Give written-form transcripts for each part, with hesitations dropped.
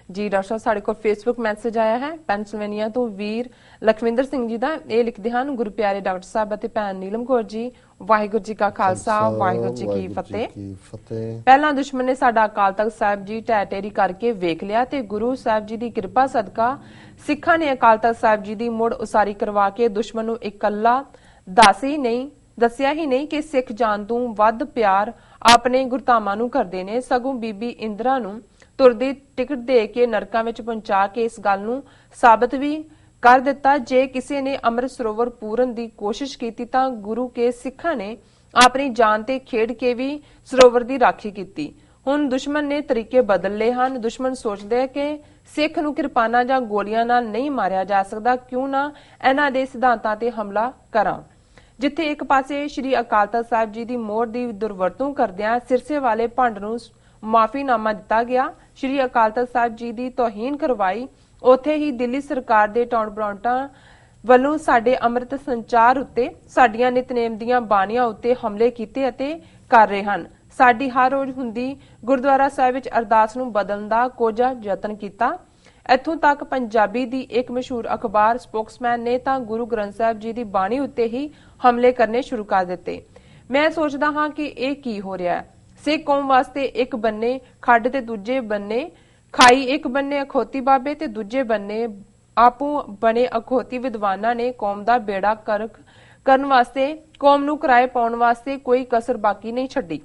जी doctor साहब साढ़े को फेसबुक मैसेज आया है ਪੈਨਸਿਲਵੇਨੀਆ ਤੋਂ ਵੀਰ ਲਖਵਿੰਦਰ ਸਿੰਘ ਜੀ ਦਾ। ਇਹ ਲਿਖਦੇ ਹਨ, ਗੁਰੂ ਪਿਆਰੇ ਡਾਕਟਰ ਸਾਹਿਬ ਅਤੇ ਭੈਣ ਨੀਲਮ ਕੌਰ ਜੀ, ਵਾਹਿਗੁਰੂ ਜੀ ਕਾ ਖਾਲਸਾ ਵਾਹਿਗੁਰੂ ਜੀ ਕੀ ਫਤਿਹ। ਪਹਿਲਾਂ ਦੁਸ਼ਮਣ ਨੇ ਸਾਡਾ ਅਕਾਲ ਤਖਤ ਸਾਹਿਬ ਜੀ ਢਹਿ ਢੇਰੀ ਕਰਕੇ ਵੇਖ ਲਿਆ ਤੇ ਗੁਰੂ ਸਾਹਿਬ ਜੀ ਦੀ ਕਿਰਪਾ ਸਦਕਾ ਸਿੱਖਾਂ ਨੇ ਅਕਾਲ ਤਖਤ ਸਾਹਿਬ ਜੀ ਦੀ ਮੁੜ ਉਸਾਰੀ ਕਰਵਾ ਕੇ ਦੁਸ਼ਮਣ ਨੂੰ ਇਕੱਲਾ ਦੱਸਿਆ ਹੀ ਨਹੀਂ ਕਿ ਸਿੱਖ ਜਾਨ ਤੋਂ ਵੱਧ ਪਿਆਰ ਆਪਣੇ ਗੁਰਧਾਮਾਂ ਨੂੰ ਕਰਦੇ ਨੇ, ਸਗੋਂ ਬੀਬੀ ਇੰਦਰਾ ਨੂੰ ਤੁਰਦੀ ਟਿਕਟ ਦੇ ਕੇ ਨਰਕਾਂ ਵਿੱਚ ਪਹੁੰਚਾ ਕੇ ਇਸ ਗੱਲ ਨੂੰ ਸਾਬਤ ਵੀ ਕਰ ਦਿੱਤਾ। ਜੇ ਕਿਸੇ ਨੇ ਅੰਮ੍ਰਿਤ ਸਰੋਵਰ ਪੂਰਨ ਦੀ ਕੋਸ਼ਿਸ਼ ਕੀਤੀ ਤਾਂ ਗੁਰੂ ਕੇ ਸਿੱਖਾਂ ਨੇ ਆਪਣੀ ਜਾਨ ਤੇ ਖੇਡ ਕੇ ਵੀ ਸਰੋਵਰ ਦੀ ਰਾਖੀ ਕੀਤੀ। ਹੁਣ ਦੁਸ਼ਮਣ ਨੇ ਤਰੀਕੇ ਬਦਲ ਲਏ ਹਨ। ਦੁਸ਼ਮਣ ਸੋਚਦੇ ਕਿ ਸਿੱਖ ਨੂੰ ਕਿਰਪਾਨਾਂ ਜਾਂ ਗੋਲੀਆਂ ਨਾਲ ਨਹੀਂ ਮਾਰਿਆ ਜਾ ਸਕਦਾ, ਕਿਉਂ ਨਾ ਇਹਨਾਂ ਦੇ ਸਿਧਾਂਤਾਂ ਤੇ ਹਮਲਾ ਕਰਾਂ। ਜਿੱਥੇ ਇੱਕ ਪਾਸੇ ਸ਼੍ਰੀ ਅਕਾਲ ਤਖਤ ਸਾਹਿਬ ਜੀ ਦੀ ਮੋਹਰ ਦੀ ਦੁਰਵਰਤੋਂ ਕਰਦਿਆਂ ਸਿਰਸੇ ਵਾਲੇ ਭੰਡ ਨੂੰ ਮਾਫੀਨਾਮਾ ਦਿੱਤਾ ਗਿਆ, ਸ਼੍ਰੀ ਅਕਾਲ ਤਖਤ ਸਾਹਿਬ ਜੀ ਦੀ ਤੋਹੀਨ ਕਰਵਾਈ, ਉੱਥੇ ਹੀ ਦਿੱਲੀ ਸਰਕਾਰ ਦੇ ਟਾਊਨ ਬਰਾਂਟਾਂ ਵੱਲੋਂ ਸਾਡੇ ਅੰਮ੍ਰਿਤ ਸੰਚਾਰ ਉੱਤੇ, ਸਾਡੀਆਂ ਨਿਤਨੇਮ ਦੀਆਂ ਬਾਣੀਆਂ ਉੱਤੇ ਹਮਲੇ ਕੀਤੇ ਅਤੇ ਕਰ ਰਹੇ ਹਨ। ਸਾਡੀ ਹਰ ਰੋਜ਼ ਹੁੰਦੀ ਗੁਰਦੁਆਰਾ ਸਾਹਿਬ ਵਿੱਚ ਅਰਦਾਸ ਨੂੰ ਬਦਲਣ ਦਾ ਕੋਝਾ ਯਤਨ ਕੀਤਾ। ਇੱਥੋਂ ਤੱਕ ਪੰਜਾਬੀ ਦੀ ਇੱਕ ਮਸ਼ਹੂਰ ਅਖਬਾਰ ਸਪੋਕਸਮੈਨ ਨੇ ਤਾਂ ਗੁਰੂ ਗ੍ਰੰਥ ਸਾਹਿਬ ਜੀ ਦੀ ਬਾਣੀ ਉੱਤੇ ਹੀ ਹਮਲੇ ਕਰਨੇ ਸ਼ੁਰੂ ਕਰ ਦਿੱਤੇ। ਮੈਂ ਸੋਚਦਾ ਹਾਂ ਕਿ ਇਹ ਕੀ ਹੋ ਰਿਹਾ ਹੈ। ਸਿੱਖ ਕੌਮ ਵਾਸਤੇ ਇੱਕ ਬੰਨੇ ਖੱਡ ਤੇ ਦੂਜੇ ਬੰਨੇ ਖਾਈ, ਇੱਕ ਬੰਨੇ ਅਖੌਤੀ ਬਾਬੇ ਤੇ ਦੂਜੇ ਬੰਨੇ ਆਪੂ ਬਣੇ ਅਖੌਤੀ ਵਿਦਵਾਨਾਂ ਨੇ ਕੌਮ ਦਾ ਬੇੜਾ ਕਰਨ ਵਾਸਤੇ, ਕੌਮ ਨੂੰ ਕਿਰਾਏ ਪਾਉਣ ਵਾਸਤੇ ਕੋਈ ਕਸਰ ਬਾਕੀ ਨਹੀਂ ਛੱਡੀ।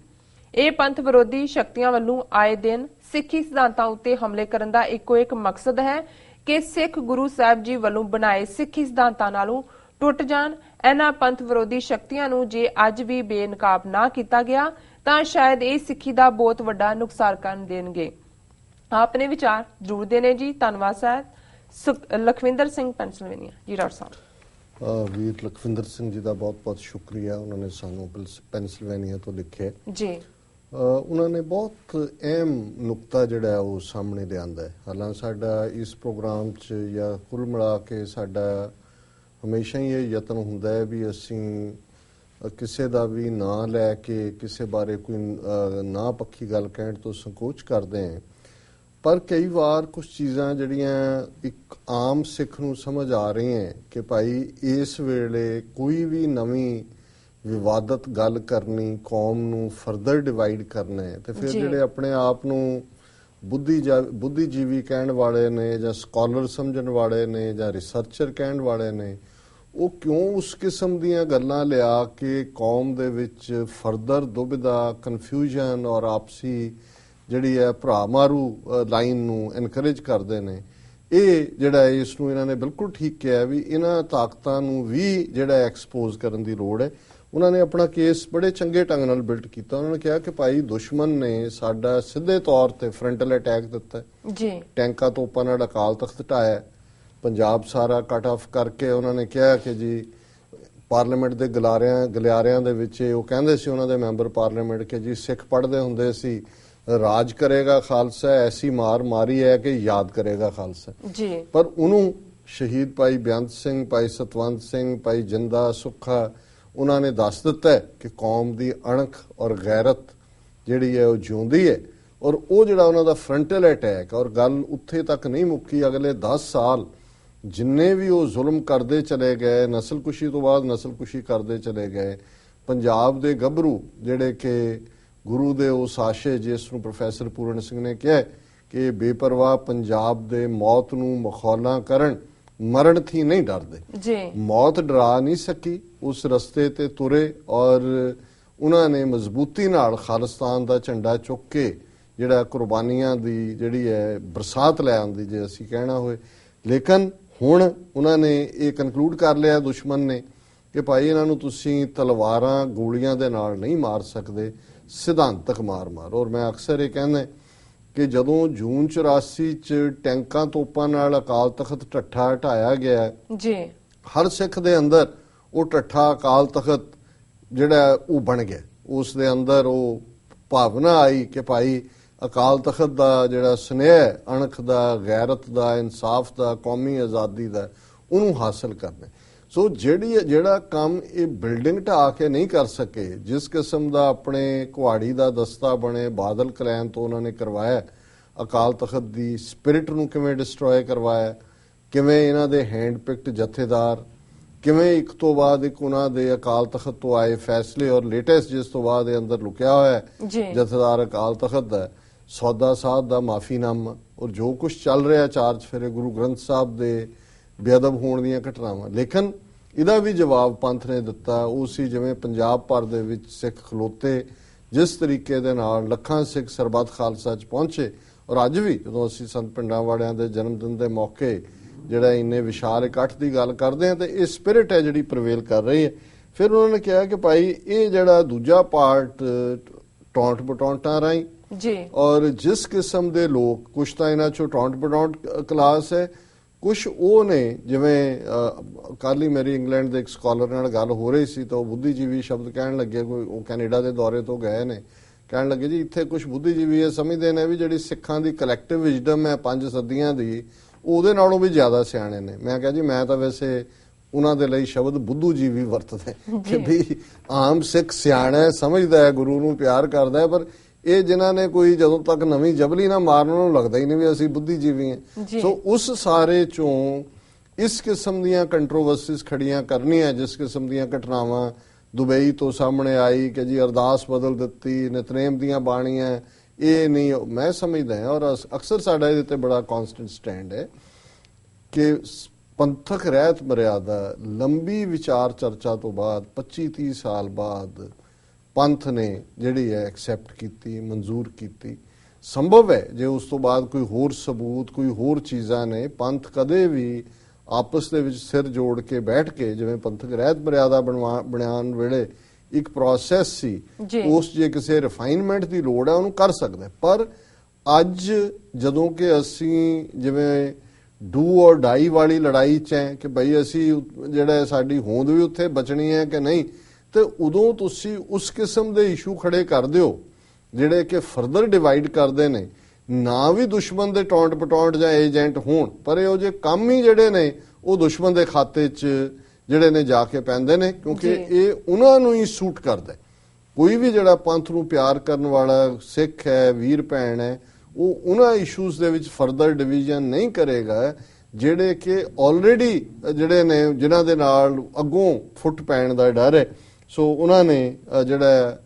ਇਹ ਪੰਥ ਵਿਰੋਧੀ ਸ਼ਕਤੀਆਂ ਵੱਲੋਂ ਆਏ ਦਿਨ ਸਿੱਖੀ ਸਿਧਾਂਤਾਂ ਉੱਤੇ ਹਮਲੇ ਕਰਨ ਦਾ ਇੱਕੋ ਇੱਕ ਮਕਸਦ ਹੈ ਕਿ ਸਿੱਖ ਗੁਰੂ ਸਾਹਿਬ ਜੀ ਵੱਲੋਂ ਬਣਾਏ ਸਿੱਖੀ ਸਿਧਾਂਤਾਂ ਨਾਲੋਂ ਟੁੱਟ ਜਾਣ। ਇਹਨਾਂ ਪੰਥ ਵਿਰੋਧੀ ਸ਼ਕਤੀਆਂ ਨੂੰ ਜੇ ਅੱਜ ਵੀ ਬੇਨਕਾਬ ਨਾ ਕੀਤਾ ਗਿਆ ਤਾਂ ਸ਼ਾਇਦ ਇਹ ਸਿੱਖੀ ਦਾ ਬਹੁਤ ਵੱਡਾ ਨੁਕਸਾਨ ਕਰ ਦੇਣਗੇ। ਆਪਣੇ ਵਿਚਾਰ ਜ਼ਰੂਰ ਦੇਣੇ ਜੀ। ਧੰਨਵਾਦ ਸਾਹਿਬ। ਲਖਵਿੰਦਰ ਸਿੰਘ ਪੈਨਸਿਲਵੇਨੀਆ ਜੀ। ਡਾਕਟਰ ਸਾਹਿਬ ਵੀਰ ਲਖਵਿੰਦਰ ਸਿੰਘ ਜੀ ਦਾ ਬਹੁਤ ਬਹੁਤ ਸ਼ੁਕਰੀਆ, ਉਹਨਾਂ ਨੇ ਸਾਨੂੰ ਪੈਨਸਿਲਵੇਨੀਆ ਤੋਂ ਲਿਖਿਆ ਜੀ। ਉਹਨਾਂ ਨੇ ਬਹੁਤ ਅਹਿਮ ਨੁਕਤਾ ਜਿਹੜਾ ਉਹ ਸਾਹਮਣੇ ਲਿਆਂਦਾ ਹੈ। ਹਾਲਾਂਕਿ ਸਾਡਾ ਇਸ ਪ੍ਰੋਗਰਾਮ 'ਚ ਜਾਂ ਕੁੱਲ ਮਿਲਾ ਕੇ ਸਾਡਾ ਹਮੇਸ਼ਾ ਹੀ ਇਹ ਯਤਨ ਹੁੰਦਾ ਹੈ ਵੀ ਅਸੀਂ ਕਿਸੇ ਦਾ ਵੀ ਨਾਂ ਲੈ ਕੇ ਕਿਸੇ ਬਾਰੇ ਕੋਈ ਨਾ ਪੱਖੀ ਗੱਲ ਕਹਿਣ ਤੋਂ ਸੰਕੋਚ ਕਰਦੇ ਹਾਂ, ਪਰ ਕਈ ਵਾਰ ਕੁਝ ਚੀਜ਼ਾਂ ਜਿਹੜੀਆਂ ਇੱਕ ਆਮ ਸਿੱਖ ਨੂੰ ਸਮਝ ਆ ਰਹੀਆਂ ਕਿ ਭਾਈ ਇਸ ਵੇਲੇ ਕੋਈ ਵੀ ਨਵੀਂ ਵਿਵਾਦਤ ਗੱਲ ਕਰਨੀ, ਕੌਮ ਨੂੰ ਫਰਦਰ ਡਿਵਾਈਡ ਕਰਨਾ ਹੈ, ਤੇ ਫਿਰ ਜਿਹੜੇ ਆਪਣੇ ਆਪ ਨੂੰ ਬੁੱਧੀਜੀਵੀ ਕਹਿਣ ਵਾਲੇ ਨੇ ਜਾਂ ਸਕਾਲਰ ਸਮਝਣ ਵਾਲੇ ਨੇ ਜਾਂ ਰਿਸਰਚਰ ਕਹਿਣ ਵਾਲੇ ਨੇ, ਉਹ ਕਿਉਂ ਉਸ ਕਿਸਮ ਦੀਆਂ ਗੱਲਾਂ ਲਿਆ ਕੇ ਕੌਮ ਦੇ ਵਿੱਚ ਫਰਦਰ ਦੁਬਿਧਾ, ਕਨਫਿਊਜ਼ਨ ਔਰ ਆਪਸੀ ਜਿਹੜੀ ਹੈ ਭਰਾ ਮਾਰੂ ਲਾਈਨ ਨੂੰ ਐਨਕਰੇਜ ਕਰਦੇ ਨੇ। ਇਹ ਜਿਹੜਾ ਇਸ ਨੂੰ ਇਹਨਾਂ ਨੇ ਬਿਲਕੁਲ ਠੀਕ ਕਿਹਾ ਵੀ ਇਹਨਾਂ ਤਾਕਤਾਂ ਨੂੰ ਵੀ ਜਿਹੜਾ ਐਕਸਪੋਜ਼ ਕਰਨ ਦੀ ਲੋੜ ਹੈ। ਉਹਨਾਂ ਨੇ ਆਪਣਾ ਕੇਸ ਬੜੇ ਚੰਗੇ ਢੰਗ ਨਾਲ ਬਿਲਡ ਕੀਤਾ। ਉਹਨਾਂ ਨੇ ਕਿਹਾ ਕਿ ਭਾਈ ਦੁਸ਼ਮਣ ਨੇ ਸਾਡਾ ਸਿੱਧੇ ਤੌਰ ਤੇ ਫਰੰਟਲ ਅਟੈਕ ਦਿੱਤਾ ਜੀ, ਟੈਂਕਾਂ ਤੋਪਾਂ ਨਾਲ ਅਕਾਲ ਤਖਤ ਢਾਇਆ, ਪੰਜਾਬ ਸਾਰਾ ਕੱਟ ਆਫ ਕਰਕੇ ਉਹਨਾਂ ਨੇ ਕਿਹਾ ਕਿ ਜੀ ਪਾਰਲੀਮੈਂਟ ਦੇ ਗਲਿਆਰਿਆਂ ਦੇ ਵਿੱਚ ਉਹ ਕਹਿੰਦੇ ਸੀ ਉਹਨਾਂ ਦੇ ਮੈਂਬਰ ਪਾਰਲੀਮੈਂਟ ਕਿ ਜੀ ਸਿੱਖ ਪੜ੍ਹਦੇ ਹੁੰਦੇ ਸੀ ਰਾਜ ਕਰੇਗਾ ਖਾਲਸਾ, ਐਸੀ ਮਾਰ ਮਾਰੀ ਹੈ ਕਿ ਯਾਦ ਕਰੇਗਾ ਖਾਲਸਾ ਜੀ। ਪਰ ਉਹਨੂੰ ਸ਼ਹੀਦ ਭਾਈ ਬੇਅੰਤ ਸਿੰਘ, ਭਾਈ ਸਤਵੰਤ ਸਿੰਘ, ਭਾਈ ਜਿੰਦਾ ਸੁੱਖਾ ਉਹਨਾਂ ਨੇ ਦੱਸ ਦਿੱਤਾ ਕਿ ਕੌਮ ਦੀ ਅਣਖ ਔਰ ਗੈਰਤ ਜਿਹੜੀ ਹੈ ਉਹ ਜਿਉਂਦੀ ਹੈ। ਔਰ ਉਹ ਜਿਹੜਾ ਉਹਨਾਂ ਦਾ ਫਰੰਟਲ ਅਟੈਕ, ਔਰ ਗੱਲ ਉੱਥੇ ਤੱਕ ਨਹੀਂ ਮੁੱਕੀ, ਅਗਲੇ 10 ਸਾਲ ਜਿੰਨੇ ਵੀ ਉਹ ਜ਼ੁਲਮ ਕਰਦੇ ਚਲੇ ਗਏ, ਨਸਲਕੁਸ਼ੀ ਤੋਂ ਬਾਅਦ ਨਸਲਕੁਸ਼ੀ ਕਰਦੇ ਚਲੇ ਗਏ। ਪੰਜਾਬ ਦੇ ਗੱਭਰੂ ਜਿਹੜੇ ਕਿ ਗੁਰੂ ਦੇ ਉਸ ਆਸ਼ੇ, ਜਿਸ ਨੂੰ ਪ੍ਰੋਫੈਸਰ ਪੂਰਨ ਸਿੰਘ ਨੇ ਕਿਹਾ ਕਿ ਬੇਪਰਵਾਹ ਪੰਜਾਬ ਦੇ ਮੌਤ ਨੂੰ ਮਖੌਲਾਂ ਕਰਨ, ਮਰਨ ਥੀ ਨਹੀਂ ਡਰਦੇ ਜੀ। ਮੌਤ ਡਰਾ ਨਹੀਂ ਸਕੀ, ਉਸ ਰਸਤੇ ਤੇ ਤੁਰੇ ਔਰ ਉਹਨਾਂ ਨੇ ਮਜ਼ਬੂਤੀ ਨਾਲ ਖਾਲਿਸਤਾਨ ਦਾ ਝੰਡਾ ਚੁੱਕ ਕੇ ਜਿਹੜਾ ਕੁਰਬਾਨੀਆਂ ਦੀ ਜਿਹੜੀ ਹੈ ਬਰਸਾਤ ਲੈ ਆਉਂਦੀ, ਜੇ ਅਸੀਂ ਕਹਿਣਾ ਹੋਏ। ਲੇਕਿਨ ਹੁਣ ਉਹਨਾਂ ਨੇ ਇਹ ਕਨਕਲੂਡ ਕਰ ਲਿਆ ਦੁਸ਼ਮਣ ਨੇ ਕਿ ਭਾਈ ਇਹਨਾਂ ਨੂੰ ਤੁਸੀਂ ਤਲਵਾਰਾਂ ਗੋਲੀਆਂ ਦੇ ਨਾਲ ਨਹੀਂ ਮਾਰ ਸਕਦੇ, ਸਿਧਾਂਤਕ ਮਾਰ ਮਾਰੋ। ਔਰ ਮੈਂ ਅਕਸਰ ਇਹ ਕਹਿੰਦਾ ਕਿ ਜਦੋਂ ਜੂਨ 84 ਚ ਟੈਂਕਾਂ ਤੋਪਾਂ ਨਾਲ ਅਕਾਲ ਤਖਤ ਢੱਠਾ ਢਾਇਆ ਗਿਆ ਜੀ, ਹਰ ਸਿੱਖ ਦੇ ਅੰਦਰ ਉਹ ਢੱਠਾ ਅਕਾਲ ਤਖਤ ਜਿਹੜਾ ਉਹ ਬਣ ਗਿਆ। ਉਸ ਦੇ ਅੰਦਰ ਉਹ ਭਾਵਨਾ ਆਈ ਕਿ ਭਾਈ ਅਕਾਲ ਤਖਤ ਦਾ ਜਿਹੜਾ ਸਨੇਹ, ਅਣਖ ਦਾ, ਗੈਰਤ ਦਾ, ਇਨਸਾਫ ਦਾ, ਕੌਮੀ ਆਜ਼ਾਦੀ ਦਾ, ਉਹਨੂੰ ਹਾਸਲ ਕਰਨਾ। ਸੋ ਜਿਹੜਾ ਕੰਮ ਇਹ ਬਿਲਡਿੰਗ ਢਾ ਕੇ ਨਹੀਂ ਕਰ ਸਕੇ, ਜਿਸ ਕਿਸਮ ਦਾ ਆਪਣੇ ਕੁਹਾੜੀ ਦਾ ਦਸਤਾ ਬਣੇ ਬਾਦਲ ਕਲੈਨ ਤੋਂ ਉਹਨਾਂ ਨੇ ਕਰਵਾਇਆ, ਅਕਾਲ ਤਖਤ ਦੀ ਸਪਿਰਿਟ ਨੂੰ ਕਿਵੇਂ ਡਿਸਟਰੋਏ ਕਰਵਾਇਆ, ਕਿਵੇਂ ਇਹਨਾਂ ਦੇ ਹੈਂਡ ਪਿਕਡ ਜਥੇਦਾਰ, ਕਿਵੇਂ ਇੱਕ ਤੋਂ ਬਾਅਦ ਇੱਕ ਉਹਨਾਂ ਦੇ ਅਕਾਲ ਤਖਤ ਤੋਂ ਆਏ ਫੈਸਲੇ, ਔਰ ਲੇਟੈਸਟ ਜਿਸ ਤੋਂ ਬਾਅਦ ਇਹ ਅੰਦਰ ਲੁਕਿਆ ਹੋਇਆ ਹੈ ਜਥੇਦਾਰ ਅਕਾਲ ਤਖਤ ਦਾ, ਸੌਦਾ ਸਾਧ ਦਾ ਮਾਫੀਨਾਮਾ, ਔਰ ਜੋ ਕੁਝ ਚੱਲ ਰਿਹਾ ਚਾਰ ਚਫੇਰੇ ਗੁਰੂ ਗ੍ਰੰਥ ਸਾਹਿਬ ਦੇ ਬੇਅਦਬ ਹੋਣ ਦੀਆਂ ਘਟਨਾਵਾਂ। ਲੇਕਿਨ ਇਹਦਾ ਵੀ ਜਵਾਬ ਪੰਥ ਨੇ ਦਿੱਤਾ। ਉਹ ਸੀ ਜਿਵੇਂ ਪੰਜਾਬ ਭਰ ਦੇ ਵਿੱਚ ਸਿੱਖ ਖਲੋਤੇ, ਜਿਸ ਤਰੀਕੇ ਦੇ ਨਾਲ ਲੱਖਾਂ ਸਿੱਖ ਸਰਬੱਤ ਖਾਲਸਾ 'ਚ ਪਹੁੰਚੇ, ਔਰ ਅੱਜ ਵੀ ਜਦੋਂ ਅਸੀਂ ਸੰਤ ਪਿੰਡਾਂ ਵਾਲਿਆਂ ਦੇ ਜਨਮ ਦਿਨ ਦੇ ਮੌਕੇ ਜਿਹੜਾ ਇੰਨੇ ਵਿਸ਼ਾਲ ਇਕੱਠ ਦੀ ਗੱਲ ਕਰਦੇ ਹਾਂ, ਤੇ ਇਹ ਸਪਿਰਿਟ ਹੈ ਜਿਹੜੀ ਪ੍ਰਵੇਲ ਕਰ ਰਹੀ ਹੈ। ਫਿਰ ਉਹਨਾਂ ਨੇ ਕਿਹਾ ਕਿ ਭਾਈ ਇਹ ਜਿਹੜਾ ਦੂਜਾ ਪਾਰਟ ਟੌਂਟ ਬਟੌਂਟਾਂ ਰਾਹੀਂ ਜੀ, ਔਰ ਜਿਸ ਕਿਸਮ ਦੇ ਲੋਕ, ਕੁਛ ਤਾਂ ਇਹਨਾਂ ਚੋਂ ਟੌਂਟ ਬਟੌਂਟ ਕਲਾਸ ਹੈ, ਕੁਛ ਉਹ ਨੇ ਜਿਵੇਂ ਕੱਲ ਹੀ ਮੇਰੀ ਇੰਗਲੈਂਡ ਦੇ ਇੱਕ ਸਕਾਲਰ ਨਾਲ ਗੱਲ ਹੋ ਰਹੀ ਸੀ, ਤਾਂ ਉਹ ਬੁੱਧੀਜੀਵੀ ਸ਼ਬਦ ਕਹਿਣ ਲੱਗੇ। ਕੋਈ ਉਹ ਕੈਨੇਡਾ ਦੇ ਦੌਰੇ ਤੋਂ ਗਏ ਨੇ, ਕਹਿਣ ਲੱਗੇ ਜੀ ਇੱਥੇ ਕੁਛ ਬੁੱਧੀਜੀਵੀ ਇਹ ਸਮਝਦੇ ਨੇ ਵੀ ਜਿਹੜੀ ਸਿੱਖਾਂ ਦੀ ਕਲੈਕਟਿਵ ਵਿਜ਼ਡਮ ਹੈ 5 ਸਦੀਆਂ ਦੀ, ਉਹਦੇ ਨਾਲੋਂ ਵੀ ਜ਼ਿਆਦਾ ਸਿਆਣੇ ਨੇ। ਮੈਂ ਕਿਹਾ ਜੀ ਮੈਂ ਤਾਂ ਵੈਸੇ ਉਹਨਾਂ ਦੇ ਲਈ ਸ਼ਬਦ ਬੁੱਧੂਜੀਵੀ ਵਰਤਦਾ ਕਿ ਵੀ ਆਮ ਸਿੱਖ ਸਿਆਣਾ ਹੈ, ਸਮਝਦਾ ਹੈ, ਗੁਰੂ ਨੂੰ ਪਿਆਰ ਕਰਦਾ ਹੈ, ਪਰ ਇਹ ਜਿਨ੍ਹਾਂ ਨੇ ਕੋਈ ਜਦੋਂ ਤੱਕ ਨਵੀਂ ਜਬਲੀ ਨਾ ਮਾਰਨ ਉਹਨਾਂ ਨੂੰ ਲੱਗਦਾ ਹੀ ਨਹੀਂ ਵੀ ਅਸੀਂ ਬੁੱਧੀਜੀਵੀ ਹਾਂ। ਸੋ ਉਸ ਸਾਰੇ ਚੋਂ ਇਸ ਕਿਸਮ ਦੀਆਂ ਕੰਟਰੋਵਰਸੀਜ਼ ਖੜੀਆਂ ਕਰਨੀਆਂ, ਜਿਸ ਕਿਸਮ ਦੀਆਂ ਘਟਨਾਵਾਂ ਦੁਬਈ ਤੋਂ ਸਾਹਮਣੇ ਆਈ ਕਿ ਜੀ ਅਰਦਾਸ ਬਦਲ ਦਿੱਤੀ, ਨਿਤਨੇਮ ਦੀਆਂ ਬਾਣੀਆਂ, ਇਹ ਨਹੀਂ ਮੈਂ ਸਮਝਦਾ ਹਾਂ। ਔਰ ਅਕਸਰ ਸਾਡਾ ਇਹਦੇ ਤੇ ਬੜਾ ਕੌਨਸਟੈਂਟ ਸਟੈਂਡ ਹੈ ਕਿ ਪੰਥਕ ਰਹਿਤ ਮਰਿਆਦਾ ਲੰਬੀ ਵਿਚਾਰ ਚਰਚਾ ਤੋਂ ਬਾਅਦ 25-30 ਸਾਲ ਬਾਅਦ ਪੰਥ ਨੇ ਜਿਹੜੀ ਹੈ ਐਕਸੈਪਟ ਕੀਤੀ, ਮਨਜ਼ੂਰ ਕੀਤੀ। ਸੰਭਵ ਹੈ ਜੇ ਉਸ ਤੋਂ ਬਾਅਦ ਕੋਈ ਹੋਰ ਸਬੂਤ, ਕੋਈ ਹੋਰ ਚੀਜ਼ਾਂ ਨੇ, ਪੰਥ ਕਦੇ ਵੀ ਆਪਸ ਦੇ ਵਿੱਚ ਸਿਰ ਜੋੜ ਕੇ ਬੈਠ ਕੇ, ਜਿਵੇਂ ਪੰਥਕ ਰਹਿਤ ਮਰਿਆਦਾ ਬਣਾਉਣ ਵੇਲੇ ਇੱਕ ਪ੍ਰੋਸੈਸ ਸੀ, ਉਸ ਜੇ ਕਿਸੇ ਰਿਫਾਈਨਮੈਂਟ ਦੀ ਲੋੜ ਹੈ ਉਹਨੂੰ ਕਰ ਸਕਦਾ। ਪਰ ਅੱਜ ਜਦੋਂ ਕਿ ਅਸੀਂ ਜਿਵੇਂ ਡੂ ਔਰ ਡਾਈ ਵਾਲੀ ਲੜਾਈ 'ਚ ਹੈ ਕਿ ਬਈ ਅਸੀਂ ਜਿਹੜਾ ਸਾਡੀ ਹੋਂਦ ਵੀ ਉੱਥੇ ਬਚਣੀ ਹੈ ਕਿ ਨਹੀਂ, ਤੇ ਉਦੋਂ ਤੁਸੀਂ ਉਸ ਕਿਸਮ ਦੇ ਇਸ਼ੂ ਖੜੇ ਕਰ ਦਿਓ ਜਿਹੜੇ ਕਿ ਫਰਦਰ ਡਿਵਾਈਡ ਕਰਦੇ ਨੇ। ਨਾ ਵੀ ਦੁਸ਼ਮਣ ਦੇ ਟੌਂਟ ਪਟੌਂਟ ਜਾਂ ਏਜੰਟ ਹੋਣ, ਪਰ ਇਹੋ ਜਿਹੇ ਕੰਮ ਹੀ ਜਿਹੜੇ ਨੇ ਉਹ ਦੁਸ਼ਮਣ ਦੇ ਖਾਤੇ 'ਚ ਜਿਹੜੇ ਨੇ ਜਾ ਕੇ ਪੈਂਦੇ ਨੇ, ਕਿਉਂਕਿ ਇਹ ਉਹਨਾਂ ਨੂੰ ਹੀ ਸੂਟ ਕਰਦਾ। ਕੋਈ ਵੀ ਜਿਹੜਾ ਪੰਥ ਨੂੰ ਪਿਆਰ ਕਰਨ ਵਾਲਾ ਸਿੱਖ ਹੈ, ਵੀਰ ਭੈਣ ਹੈ, ਉਹ ਉਹਨਾਂ ਇਸ਼ੂਜ਼ ਦੇ ਵਿੱਚ ਫਰਦਰ ਡਿਵੀਜ਼ਨ ਨਹੀਂ ਕਰੇਗਾ ਜਿਹੜੇ ਕਿ ਆਲਰੇਡੀ ਜਿਹੜੇ ਨੇ ਜਿਨ੍ਹਾਂ ਦੇ ਨਾਲ ਅੱਗੋਂ ਫੁੱਟ ਪੈਣ ਦਾ ਡਰ ਹੈ। ਸੋ ਉਹਨਾਂ ਨੇ ਜਿਹੜਾ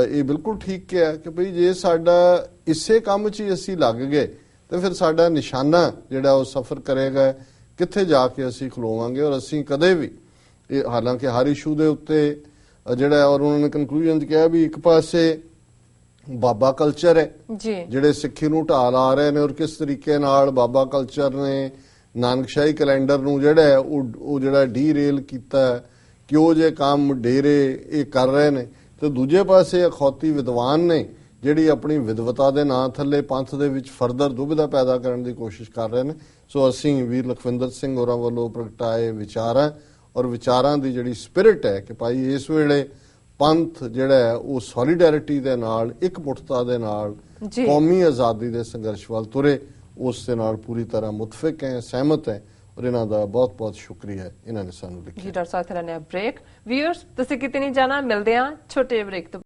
ਇਹ ਬਿਲਕੁਲ ਠੀਕ ਕਿਹਾ ਕਿ ਭਈ ਜੇ ਸਾਡਾ ਇਸੇ ਕੰਮ 'ਚ ਹੀ ਅਸੀਂ ਲੱਗ ਗਏ ਤੇ ਫਿਰ ਸਾਡਾ ਨਿਸ਼ਾਨਾ ਜਿਹੜਾ ਉਹ ਸਫ਼ਰ ਕਰੇਗਾ, ਕਿੱਥੇ ਜਾ ਕੇ ਅਸੀਂ ਖਲੋਵਾਂਗੇ। ਔਰ ਅਸੀਂ ਕਦੇ ਵੀ ਇਹ ਹਾਲਾਂਕਿ ਹਰ ਇਸ਼ੂ ਦੇ ਉੱਤੇ ਜਿਹੜਾ, ਔਰ ਉਹਨਾਂ ਨੇ ਕਨਕਲੂਜਨ 'ਚ ਕਿਹਾ ਵੀ ਇੱਕ ਪਾਸੇ ਬਾਬਾ ਕਲਚਰ ਹੈ ਜਿਹੜੇ ਸਿੱਖੀ ਨੂੰ ਢਾਹ ਲਾ ਰਹੇ ਨੇ, ਔਰ ਕਿਸ ਤਰੀਕੇ ਨਾਲ ਬਾਬਾ ਕਲਚਰ ਨੇ ਨਾਨਕਸ਼ਾਹੀ ਕੈਲੰਡਰ ਨੂੰ ਜਿਹੜਾ ਉਹ ਜਿਹੜਾ ਡੀਰੇਲ ਕੀਤਾ, ਕਿਉਂ ਜੇ ਕੰਮ ਡੇਰੇ ਇਹ ਕਰ ਰਹੇ ਨੇ। ਤੇ ਦੂਜੇ ਪਾਸੇ ਅਖੌਤੀ ਵਿਦਵਾਨ ਨੇ ਜਿਹੜੀ ਆਪਣੀ ਵਿਦਵਤਾ ਦੇ ਨਾਂ ਥੱਲੇ ਪੰਥ ਦੇ ਵਿੱਚ ਫਰਦਰ ਦੁਬਿਧਾ ਪੈਦਾ ਕਰਨ ਦੀ ਕੋਸ਼ਿਸ਼ ਕਰ ਰਹੇ ਨੇ। ਸੋ ਅਸੀਂ ਵੀਰ ਲਖਵਿੰਦਰ ਸਿੰਘ ਹੋਰਾਂ ਵੱਲੋਂ ਪ੍ਰਗਟਾਏ ਵਿਚਾਰਾਂ ਔਰ ਵਿਚਾਰਾਂ ਦੀ ਜਿਹੜੀ ਸਪਿਰਿਟ ਹੈ ਕਿ ਭਾਈ ਇਸ ਵੇਲੇ ਪੰਥ ਜਿਹੜਾ ਹੈ ਉਹ ਸੋਲੀਡੈਰਿਟੀ ਦੇ ਨਾਲ, ਇਕਮੁੱਠਤਾ ਦੇ ਨਾਲ ਕੌਮੀ ਆਜ਼ਾਦੀ ਦੇ ਸੰਘਰਸ਼ ਵੱਲ ਤੁਰੇ, ਉਸ ਦੇ ਨਾਲ ਪੂਰੀ ਤਰ੍ਹਾਂ ਮੁਤਫਿਕ ਹੈ, ਸਹਿਮਤ ਹੈ। ਔਰ ਇਹਨਾਂ ਦਾ ਬਹੁਤ ਬਹੁਤ ਸ਼ੁਕਰੀਆ, ਇਹਨਾਂ ਨੇ ਸਾਨੂੰ ਲਿਖਿਆ। ਜੀ ਡਾਕਟਰ ਸਾਹਿਬ, ਥੋੜਾ ਜਿਹਾ ਬ੍ਰੇਕ। ਵੀਅਰਸ ਤੁਸੀਂ ਕਿਤੇ ਨਹੀਂ ਜਾਣਾ, ਮਿਲਦੇ ਆ ਛੋਟੇ ਬ੍ਰੇਕ ਤੋਂ।